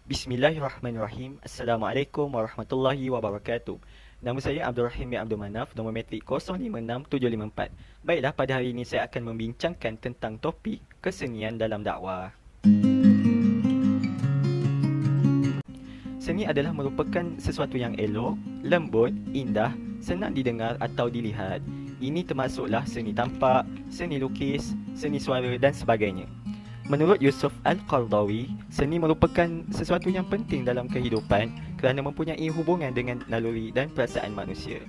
Bismillahirrahmanirrahim. Assalamualaikum warahmatullahi wabarakatuh. Nama saya Abdul Rahim bin Abdul Manaf, nombor metrik 056754. Baiklah, pada hari ini saya akan membincangkan tentang topik kesenian dalam dakwah. Seni adalah merupakan sesuatu yang elok, lembut, indah, senang didengar atau dilihat. Ini termasuklah seni tampak, seni lukis, seni suara dan sebagainya. Menurut Yusuf Al-Qaradawi, seni merupakan sesuatu yang penting dalam kehidupan kerana mempunyai hubungan dengan naluri dan perasaan manusia.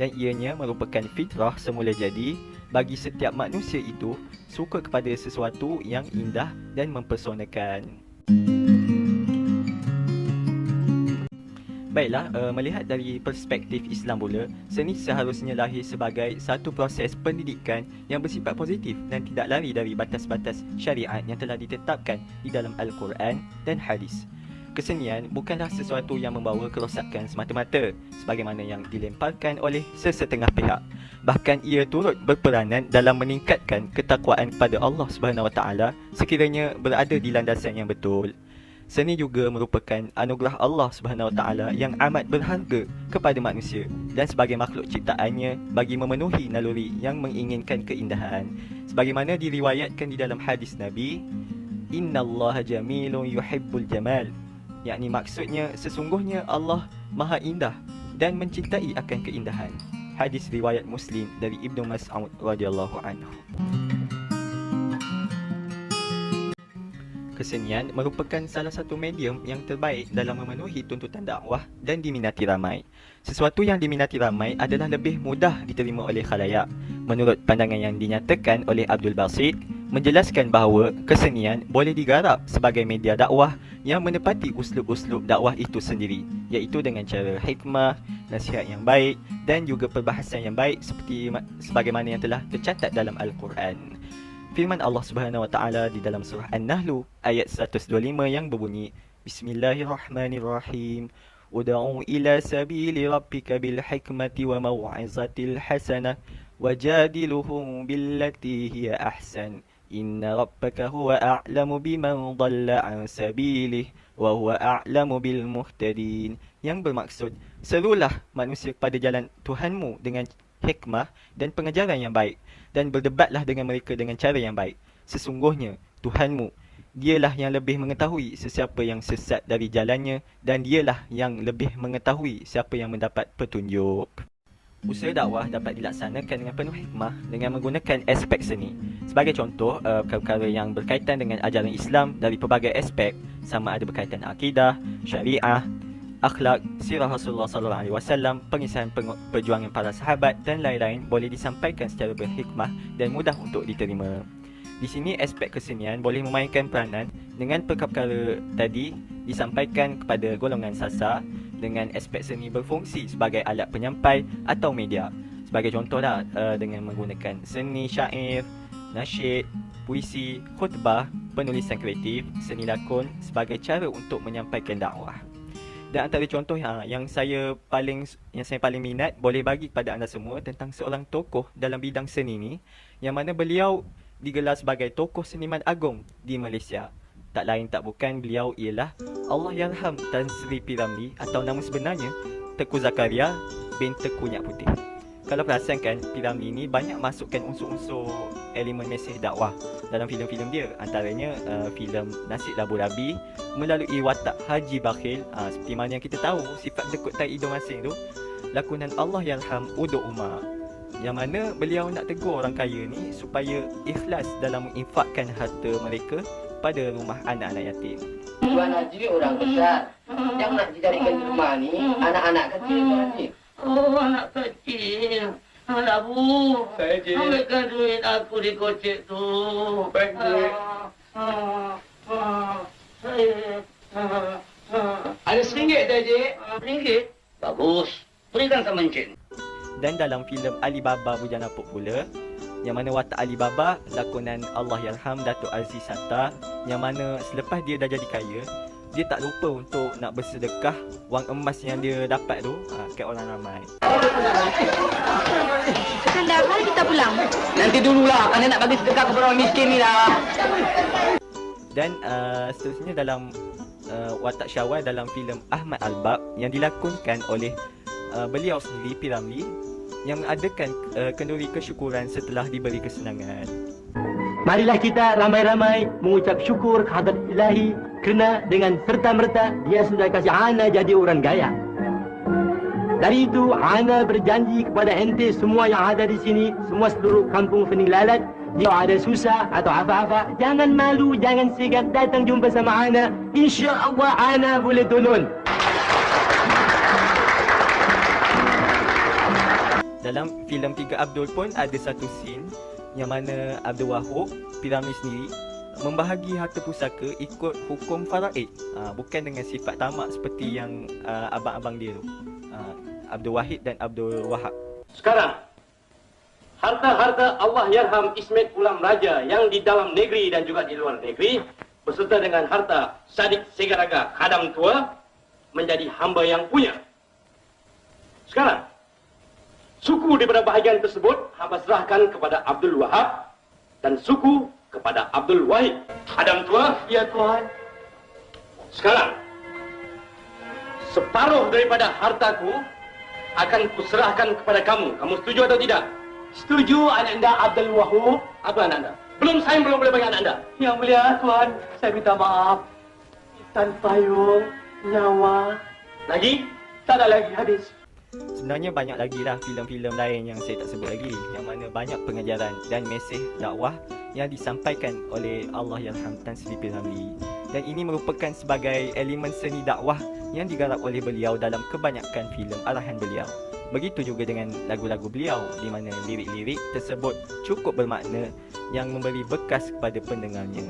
Dan ianya merupakan fitrah semula jadi bagi setiap manusia itu suka kepada sesuatu yang indah dan mempersonakan. Baiklah, melihat dari perspektif Islam pula, seni seharusnya lahir sebagai satu proses pendidikan yang bersifat positif dan tidak lari dari batas-batas syariat yang telah ditetapkan di dalam Al-Quran dan hadis. Kesenian bukanlah sesuatu yang membawa kerosakan semata-mata sebagaimana yang dilemparkan oleh sesetengah pihak. Bahkan ia turut berperanan dalam meningkatkan ketakwaan kepada Allah SWT sekiranya berada di landasan yang betul. Seni juga merupakan anugerah Allah SWT yang amat berharga kepada manusia dan sebagai makhluk ciptaannya bagi memenuhi naluri yang menginginkan keindahan. Sebagaimana diriwayatkan di dalam hadis Nabi, Innallaha jamilun yuhibbul jamal. Yakni maksudnya sesungguhnya Allah Maha Indah dan mencintai akan keindahan. Hadis riwayat Muslim dari Ibnu Mas'ud radhiyallahu anhu. Kesenian merupakan salah satu medium yang terbaik dalam memenuhi tuntutan dakwah dan diminati ramai. Sesuatu yang diminati ramai adalah lebih mudah diterima oleh khalayak. Menurut pandangan yang dinyatakan oleh Abdul Basit, menjelaskan bahawa kesenian boleh digarap sebagai media dakwah yang menepati uslub-uslub dakwah itu sendiri, iaitu dengan cara hikmah, nasihat yang baik dan juga perbahasan yang baik seperti sebagaimana yang telah tercatat dalam Al-Quran. Firman Allah Subhanahu Wa Taala di dalam surah An-Nahl ayat 125 yang berbunyi, Bismillahirrahmanirrahim. Ud'u ila sabili rabbika bil hikmati wa mau'izatil hasanah wajadiluhum billati hiya ahsan. Inna rabbaka huwa a'lamu biman dhalla an sabilihi wa huwa a'lamu bil muhtadin. Yang bermaksud, serulah manusia kepada jalan Tuhanmu dengan hikmah dan pengajaran yang baik, dan berdebatlah dengan mereka dengan cara yang baik. Sesungguhnya Tuhanmu, dialah yang lebih mengetahui sesiapa yang sesat dari jalannya, dan dialah yang lebih mengetahui siapa yang mendapat petunjuk. Usaha dakwah dapat dilaksanakan dengan penuh hikmah dengan menggunakan aspek seni. Sebagai contoh, perkara yang berkaitan dengan ajaran Islam dari pelbagai aspek, sama ada berkaitan akidah, syariah, akhlak, sirah Rasulullah SAW, pengisahan perjuangan para sahabat dan lain-lain boleh disampaikan secara berhikmah dan mudah untuk diterima. Di sini aspek kesenian boleh memainkan peranan dengan perkara tadi disampaikan kepada golongan sasar dengan aspek seni berfungsi sebagai alat penyampai atau media. Sebagai contohlah, dengan menggunakan seni syair, nasyid, puisi, khutbah, penulisan kreatif, seni lakon sebagai cara untuk menyampaikan dakwah. Dan antara contoh yang saya paling minat boleh bagi kepada anda semua tentang seorang tokoh dalam bidang seni ni, yang mana beliau digelar sebagai tokoh seniman agung di Malaysia. Tak lain tak bukan, beliau ialah Allahyarham Tan Sri P. Ramlee atau nama sebenarnya Tengku Zakaria bin Tengku Nyak Putih. Kalau perasan kan, P. Ramlee ni banyak masukkan unsur-unsur elemen mesej dakwah dalam filem-filem dia. Antaranya filem Nasib Labu Rabi melalui watak Haji Bakhil, seperti mana yang kita tahu sifat dekut tai hidung masing tu, lakonan Allahyarham Udo Umar, yang mana beliau nak tegur orang kaya ni supaya ikhlas dalam menginfakkan harta mereka pada rumah anak-anak yatim. Tuan Haji orang besar, yang nak dicarikan di rumah ni anak-anak kecil Tuan Haji. Oh, anak kecil. Anak bu, ambilkan duit aku di kocek tu. Baik, Cik. Ada RM1 dah, Cik. RM1? Bagus. Berikan sama Encik. Dan dalam filem Alibaba Bujang Lapuk pula, yang mana watak Alibaba lakonan Allahyarham Datuk Aziz Sattar, yang mana selepas dia dah jadi kaya, dia tak lupa untuk nak bersedekah wang emas yang dia dapat tu kat orang ramai. Kanda, mari kita pulang. Nanti dululah, kerana nak bagi sedekah kepada orang miskin ni lah. Dan seterusnya dalam watak Syawal dalam filem Ahmad Al-Bab yang dilakonkan oleh beliau sendiri, P. Ramlee, yang mengadakan kenduri kesyukuran setelah diberi kesenangan. Marilah kita ramai-ramai mengucap syukur kehadrat Ilahi kerana dengan serta-merta dia sudah kasih Ana jadi orang gaya. Dari itu, Ana berjanji kepada ente semua yang ada di sini, semua seluruh kampung Fening Lalat, jika ada susah atau apa-apa, jangan malu, jangan segan, datang jumpa sama Ana. InsyaAllah Ana boleh tolong. Dalam filem Tiga Abdul pun ada satu scene yang mana Abdul Wahab, P. Ramlee sendiri membahagi harta pusaka ikut hukum faraid, bukan dengan sifat tamak seperti yang abang-abang dia tu, Abdul Wahid dan Abdul Wahab. Sekarang, harta-harta Allah Yarham Ismet Ulam Raja yang di dalam negeri dan juga di luar negeri, beserta dengan harta Sadik Segaraga Khadam Tua, menjadi hamba yang punya. Sekarang, suku daripada bahagian tersebut hamba serahkan kepada Abdul Wahab dan suku kepada Abdul Wahid. Khadam Tua? Ya Tuhan. Sekarang, separuh daripada hartaku akan kuserahkan kepada kamu. Kamu setuju atau tidak? Setuju, anak anda Abdul Wahab. Apa anak anda? Saya belum boleh bagi anak anda. Yang mulia Tuhan, saya minta maaf. Tanpa payung, nyawa. Lagi? Tak ada lagi, habis. Sebenarnya banyak lagi lah filem-filem lain yang saya tak sebut lagi, yang mana banyak pengajaran dan mesej dakwah yang disampaikan oleh Allahyarham Tan Sri P. Ramlee. Dan ini merupakan sebagai elemen seni dakwah yang digarap oleh beliau dalam kebanyakan filem arahan beliau. Begitu juga dengan lagu-lagu beliau, di mana lirik-lirik tersebut cukup bermakna yang memberi bekas kepada pendengarnya.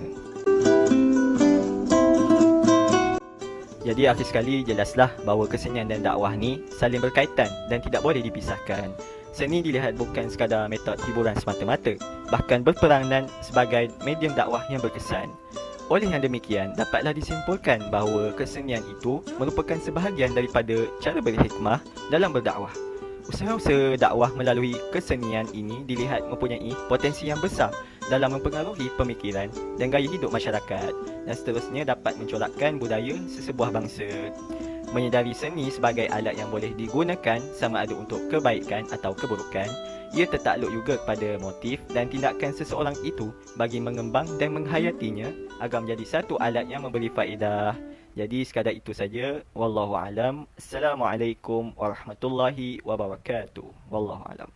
Jadi akhir sekali jelaslah bahawa kesenian dan dakwah ni saling berkaitan dan tidak boleh dipisahkan. Seni dilihat bukan sekadar metod hiburan semata-mata, bahkan berperanan sebagai medium dakwah yang berkesan. Oleh yang demikian, dapatlah disimpulkan bahawa kesenian itu merupakan sebahagian daripada cara berhikmah dalam berdakwah. Usaha-usaha dakwah melalui kesenian ini dilihat mempunyai potensi yang besar dalam mempengaruhi pemikiran dan gaya hidup masyarakat, dan seterusnya dapat mencorakkan budaya sesebuah bangsa. Menyedari seni sebagai alat yang boleh digunakan sama ada untuk kebaikan atau keburukan, ia tertakluk juga kepada motif dan tindakan seseorang itu bagi mengembang dan menghayatinya agar menjadi satu alat yang memberi faedah. Jadi sekadar itu saja. Wallahu alam. Assalamualaikum warahmatullahi wabarakatuh. Wallahu alam.